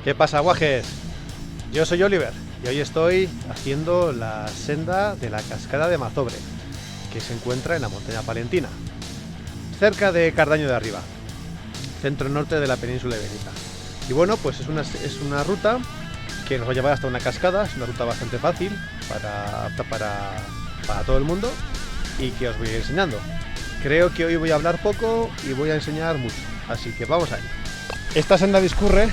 ¿Qué pasa, guajes? Yo soy Oliver y hoy estoy haciendo la senda de la cascada de Mazobre, que se encuentra en la montaña palentina, cerca de Cardaño de Arriba, centro norte de la península ibérica. Y bueno, pues es una ruta que nos va a llevar hasta una cascada, es una ruta bastante fácil, apta para todo el mundo, y que os voy a ir enseñando. Creo que hoy voy a hablar poco y voy a enseñar mucho, así que vamos ahí. Esta senda discurre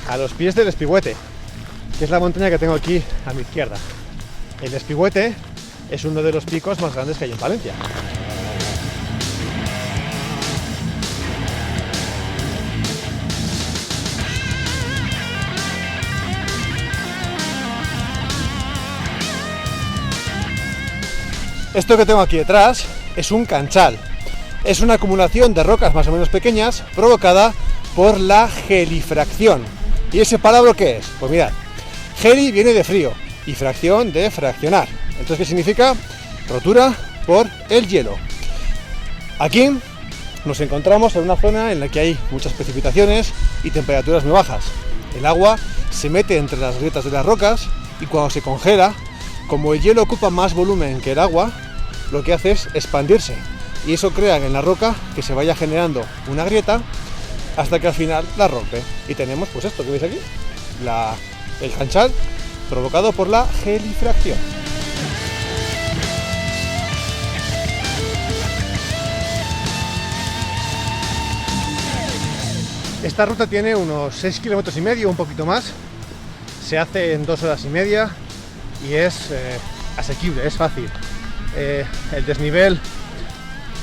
a los pies del Espigüete, que es la montaña que tengo aquí a mi izquierda. El Espigüete es uno de los picos más grandes que hay en Palencia. Esto que tengo aquí detrás es un canchal. Es una acumulación de rocas más o menos pequeñas provocada por la gelifracción. ¿Y ese palabra qué es? Pues mirad, geli viene de frío y fracción de fraccionar. Entonces, ¿qué significa? Rotura por el hielo. Aquí nos encontramos en una zona en la que hay muchas precipitaciones y temperaturas muy bajas. El agua se mete entre las grietas de las rocas y cuando se congela, como el hielo ocupa más volumen que el agua, lo que hace es expandirse y eso crea en la roca que se vaya generando una grieta hasta que al final la rompe y tenemos pues esto que veis aquí, el canchal provocado por la gelifracción. Esta ruta tiene unos 6,5 kilómetros, un poquito más, se hace en 2 horas y media y es asequible, es fácil. El desnivel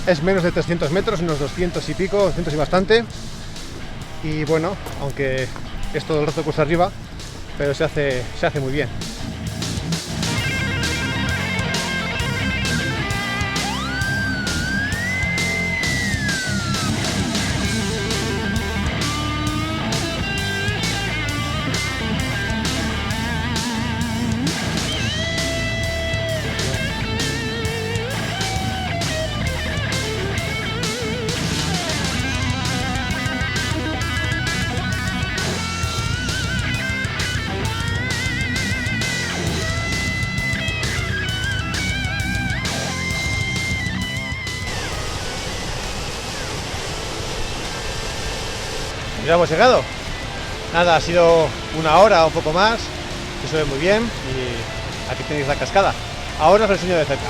es menos de 300 metros, unos 200 y pico, 200 y bastante. Y bueno, aunque es todo el rato cuesta arriba, pero se hace muy bien. Ya hemos llegado. Nada, ha sido una hora o un poco más, se ve muy bien y aquí tenéis la cascada. Ahora os lo enseño de cerca.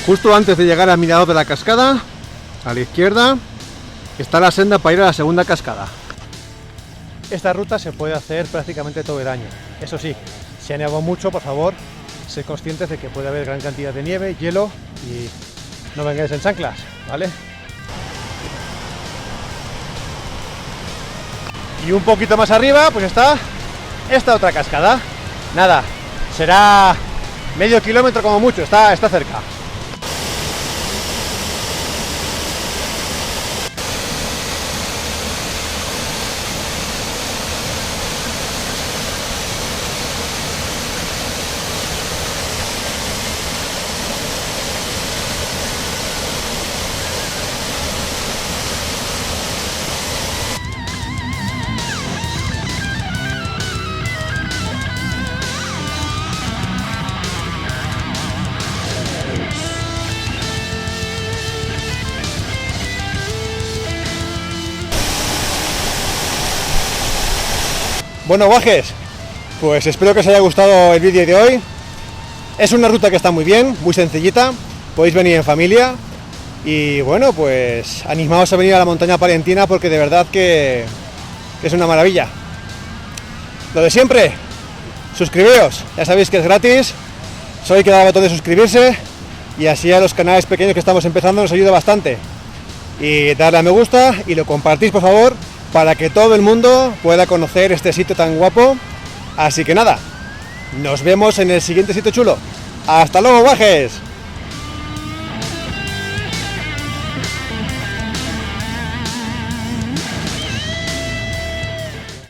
Justo antes de llegar al mirador de la cascada, a la izquierda, está la senda para ir a la segunda cascada. Esta ruta se puede hacer prácticamente todo el año. Eso sí, si ha nevado mucho, por favor, sed conscientes de que puede haber gran cantidad de nieve, hielo y no vengáis en chanclas, ¿vale? Y un poquito más arriba, pues está esta otra cascada. Nada, será medio kilómetro como mucho, está cerca. Bueno, guajes, pues espero que os haya gustado el vídeo de hoy. Es una ruta que está muy bien, muy sencillita, podéis venir en familia y bueno, pues animaos a venir a la montaña palentina porque de verdad que es una maravilla. Lo de siempre, suscribiros, ya sabéis que es gratis, solo hay que dar al botón de suscribirse y así a los canales pequeños que estamos empezando nos ayuda bastante. Y darle a me gusta y lo compartís por favor para que todo el mundo pueda conocer este sitio tan guapo. Así que nada, nos vemos en el siguiente sitio chulo. ¡Hasta luego, guajes!